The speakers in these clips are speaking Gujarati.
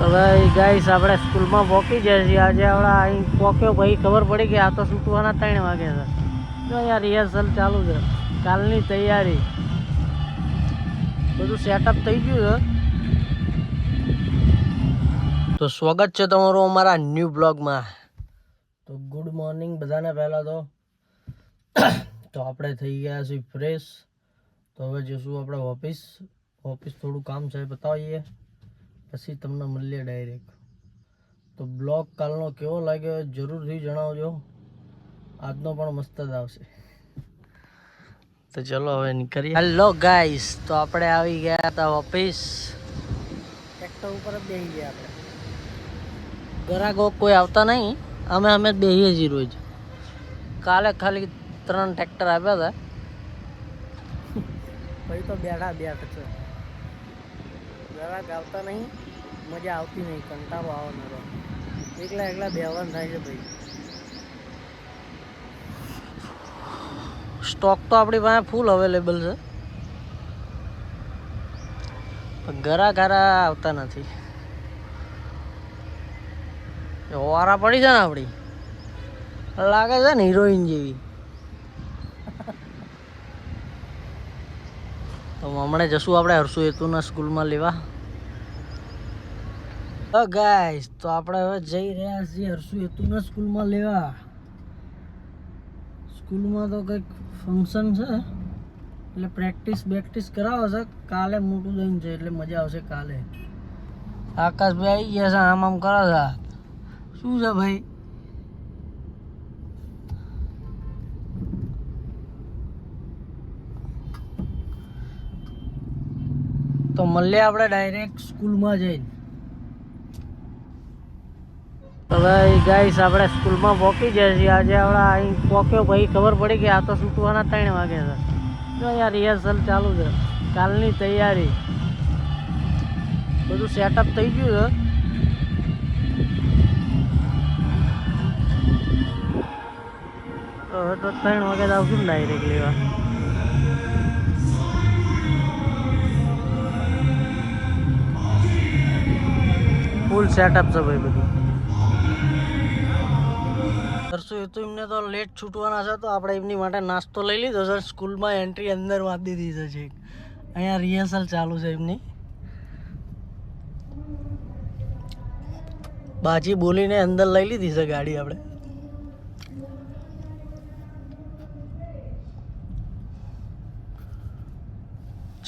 તો ભાઈ ગાઈસ આપણે સ્કૂલમાં પહોંચી જાય છે આજે આપણે અહીં પહોંચ્યો ભાઈ ખબર પડી કે આ તો છૂટવાના 3 વાગે છે જો યાર રિહર્સલ ચાલુ છે કાલની તૈયારી બધું સેટઅપ થઈ ગયું છે તો સ્વાગત છે તમારું અમારા ન્યૂ બ્લોગમાં તો ગુડ મોર્નિંગ બધાને પહેલાં તો આપણે થઈ ગયા છીએ ફ્રેશ તો હવે જઈશું આપણે ઓફિસ થોડું કામ છે બતાવીએ પછી તમને મળીએ ડાયરેક્ટ તો બ્લોગ કાલનો કેવો લાગ્યો જરૂરથી જણાવજો આજનો પણ મસ્ત જ આવશે તો ચલો હવે નીકળીએ હેલો ગાઈસ તો આપણે આવી ગયા હતા ઓફિસ ટ્રેક્ટર ઉપર જ બેસી ગયા આપણે ગ્રાહકો કોઈ આવતા નહીં અમે બેસીએ છીએ રોજ કાલે ખાલી 3 ટ્રેક્ટર આવ્યા હતા પછી તો બેઠા છે ગ્રાહક આવતા નહીં મજા આવતી નહીં કંટાળો આવવાનો એકલા બેહવાનું થાય છે ભાઈ સ્ટોક તો આપણી પાસે ફૂલ અવેલેબલ છે પણ ઘરા આવતા નથી વારા પડી છે ને આપણી લાગે છે ને હિરોઈન જેવી તો હમણાં જશું આપણે હર્ષુ હેતુના સ્કૂલમાં લેવા ગાઈસ તો આપણે હવે જઈ રહ્યા છીએ હર્ષુ હેતુના સ્કૂલમાં લેવા સ્કૂલમાં તો કંઈક ફંક્શન છે એટલે પ્રેક્ટિસ કરાવે છે કાલે મોટું દઈને છે એટલે મજા આવશે કાલે આકાશભાઈ આવી ગયા છે આમ કરે છે શું છે ભાઈ તો મળીએ આપણે ડાયરેક્ટ સ્કૂલમાં જઈને તો ભાઈ ગાઈસ આપણે સ્કૂલમાં પહોંચી જાય છે આજે આપણે અહીં પહોંચ્યો ભાઈ ખબર પડી કે આ તો છૂટવાના 3 વાગે છે જો યાર રિહર્સલ ચાલુ છે કાલની તૈયારી બધું સેટઅપ થઈ ગયું છે તો હવે તો 3 વાગે જ આવશું ને ડાયરેક્ટ લેવા ફૂલ સેટઅપ છે ભાઈ બધું કરશું એ તો એમને તો લેટ છૂટવાના છે તો આપણે એમની માટે નાસ્તો લઈ લીધો છે સ્કૂલમાં એન્ટ્રી અંદર વાંધી દીધી છે અહીંયા રિહર્સલ ચાલુ છે એમની બાજી બોલીને અંદર લઈ લીધી છે ગાડી આપણે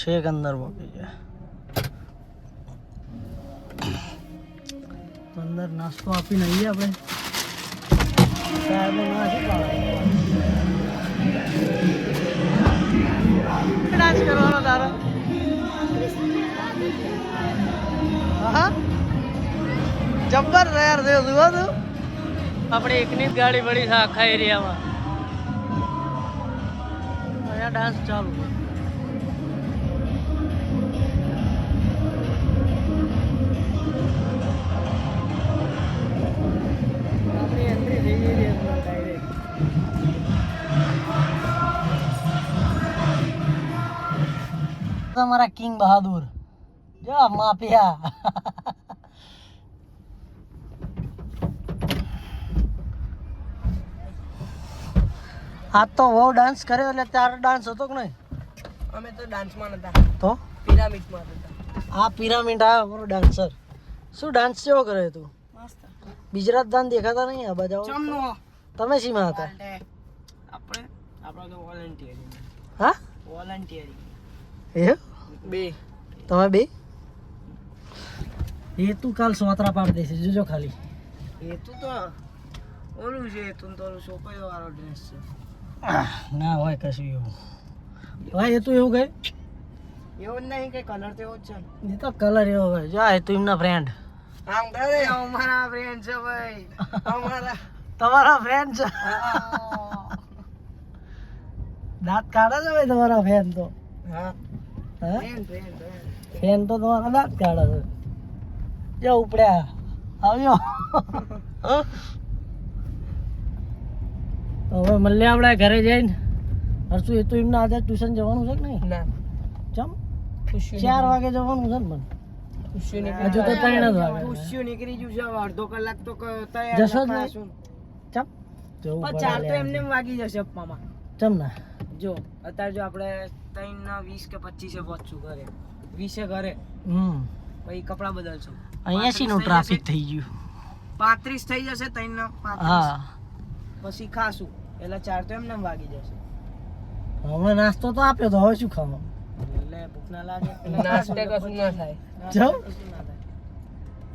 છેક અંદર પહોંચી જાય અંદર નાસ્તો આપીને આવીએ આપણે ડાન્સ કરવાનો તારો હા જબ્બર તૈયાર થયો તું આપણે એકની જ ગાડી પડી છે આખા એરિયામાં અહીંયા ડાન્સ ચાલુ તમારા કિંગ બહાદુર જો માફિયા આ તો બહુ ડાન્સ કર્યો એટલે તારો ડાન્સ હતો કે નહીં અમે તો ડાન્સમાં નતા તો પિરામિડમાં હતા આ પિરામિડ આ અમારો ડાન્સર શું ડાન્સ કેવો કરે તું મસ્ત ગુજરાત દાન દેખાતા નહીં આ બાજુ ચમનો તમે શીમાં હતા આપણે તો વોલન્ટિયરિંગ હા વોલન્ટિયરિંગ એ બે તમે બે એ તું કાલ સોતરા પાડી દેશે જોજો ખાલી હેતુ તો ઓલું છે હેતુ તો ઓલું છોકરીઓ વાળો ડ્રેસ છે ના હોય કશું એવું ભાઈ એ તું એવું કહે એવું જ નહીં કે કલર તો એવો જ છે એ તો કલર એવો હોય જો એ તું એમના ફ્રેન્ડ આમ કરે અમારા ફ્રેન્ડ છે ભાઈ અમારા તમારા ફ્રેન્ડ છે દાંત કાઢે છે ભાઈ તમારા ફેન તો હા હા ફ્રેન્ડ ફેન તો તમારા દાંત કાઢે છે જો ઉપડ્યા આવ્યો તો હવે મળીએ આપણે ઘરે જઈને હર્ષુ એ તો એમના આજે ટ્યુશન જવાનું છે કે નહીં ના ચમ 4 વાગે જવાનું છે ને મને હજુ તો 3 જ વાગે. પૂછ્યું નીકળી ગયું છે હવે અડધો કલાક તો તૈયાર જશો જ નહીં? નખાશું. ચમ જવું પણ પડે ચાર તો લ્યા. એમને એમ વાગી જશે અપ્પામાં. ચમ ના જો અત્યારે જો આપણે 3:20 કે 25 પહોંચશું ઘરે 20 ઘરે પછી કપડાં બદલશું અહીંયા શી નું ટ્રાફિક થઈ ગયું 35 થઈ જશે 3:35 હા પછી ખાશું એટલે 4 તો એમને એમ વાગી જશે હમણાં નાસ્તો તો આપ્યો તો હવે શું ખાવાનું એટલે ભૂખ ના લાગે નાસ્તે કશું ના થાય. જાઉં? કશું ના થાય.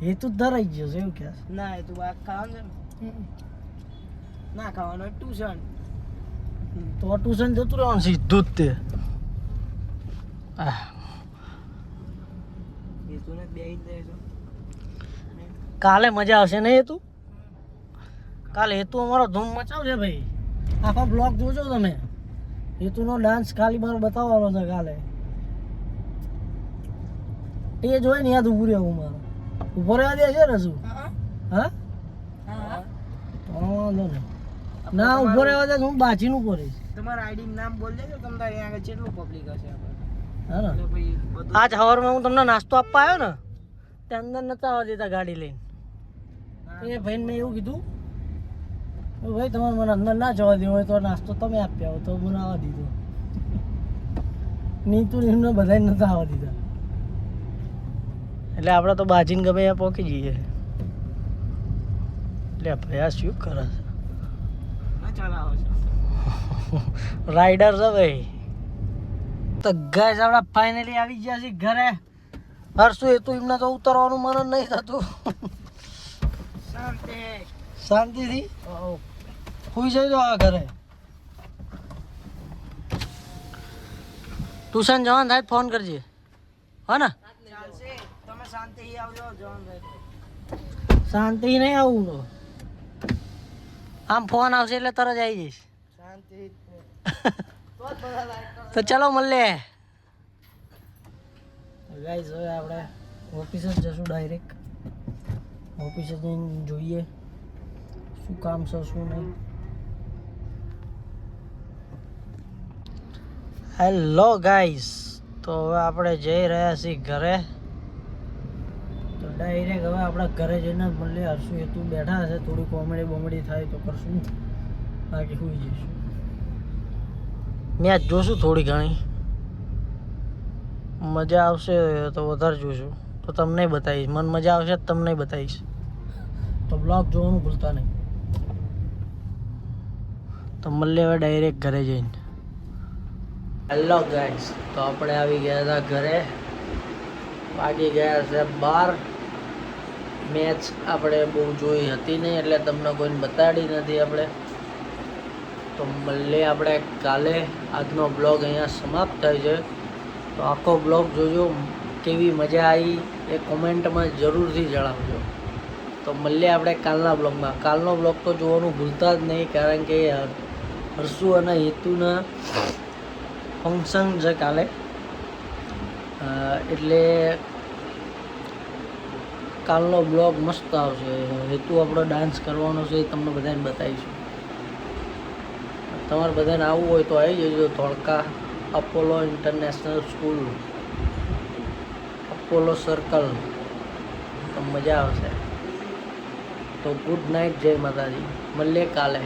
એ તો ધરાઈ ગયો છે એવું કે ના એ તું વાત ખાવાનું છે ને ના ખાવાનું હોય ટ્યુશન તો ટ્યુશન જતું રહેવાનું સીધું જ તે આહ, એ તું ને બે દેજો કાલે મજા આવશે ને હેતુ કાલે હેતુ અમારો ધૂમ મચાવશે ભાઈ આખો બ્લોગ જોજો તમે હેતુનો ડાન્સ ખાલી મારો બતાવવાનો છે કાલે એ જોઈ ને યાદ ઊભું રહેવું મારો ઊભો રહેવા દે છે ને શું હા તો વાંધો નહીં ના ઊભો રહેવા દે તો હું બાજીનું ઊભો રહીશ તમારા આઈડી નામ બોલ દેજો તમને અહીંયા આગળ કેટલું પબ્લિક હશે આપણે હા ને એટલે પછી બધું આજ સવારમાં હું તમને નાસ્તો આપવા આવ્યો ને તે અંદર નતા આવવા દેતા ગાડી લઈને એ ભાઈને મેં એવું કીધું કે ભાઈ તમારે મને અંદર ના જવા દેવો હોય તો નાસ્તો તમે આપી આવો તો મને આવવા દીધો નીતુ એમને બધાને નતા આવવા દીધા એટલે આપણે તો બાજીને ગમે ત્યાં પહોંચી જઈએ એટલે ભયા શું કરે છે ના ચલાવો છો રાઈડર છે ભાઈ તો ગાઈસ આપણે ફાઇનલી આવી ગયા છીએ ઘરે હરશું એ તો એમને તો ઉતરવાનું મન જ નહીં થતું શાંતિ શાંતિથી સુઈ જજો આ ઘરે ટ્યુશન જવાનું થાય તો ફોન કરજે હા ને ચાલશે તમે શાંતિ આવજો જવાનભાઈ શાંતિ નહીં આવું તો આમ ફોન આવશે એટલે તરત આવી જઈશ શાંતિ તો ચલો મળીએ ગાઈસ હવે આપણે ઓફિસે જ જશું ડાયરેક્ટ ઓફિસે જઈને જોઈએ શું કામ છે શું નહીં હેલો ગાઈસ તો હવે આપણે જઈ રહ્યા છીએ ઘરે તો ડાયરેક્ટ હવે આપણા ઘરે જઈને જ મળીએ હરશું એ તું બેઠા હશે થોડી કોમેડી બોમેડી થાય તો કરશું બાકી સુઈ જઈશું મેચ જોશું થોડી ઘણી મજા આવશે તો વધારે જોશું તો તમને બતાવીશ મને મજા આવશે તો તમને બતાવીશ તો બ્લોગ જોવાનું ભૂલતા નહીં તો મળીએ હવે ડાયરેક્ટ ઘરે જઈને હેલો ગાઈસ તો આપણે આવી ગયા હતા ઘરે વાગી ગયા છે 12 મેચ આપણે બહુ જોઈ હતી નહીં એટલે તમને કોઈને બતાડી નથી આપણે તો મળીએ આપણે કાલે આજનો બ્લોગ અહીંયા સમાપ્ત થાય છે તો આખો બ્લોગ જોજો કેવી મજા આવી એ કોમેન્ટમાં જરૂરથી જણાવજો તો મળીએ આપણે કાલના બ્લોગમાં કાલનો બ્લોગ તો જોવાનું ભૂલતા જ નહીં કારણ કે હર્ષુ અને હેતુના ફંક્શન છે કાલે એટલે કાલનો બ્લોગ મસ્ત આવશે હેતુ આપણો ડાન્સ કરવાનો છે એ તમને બધાને બતાવીશું તમારે બધાને આવવું હોય તો આવી જજો Dholka Apollo international school Apollo circle તો મજા આવશે તો ગુડ નાઇટ જય માતાજી મળીએ કાલે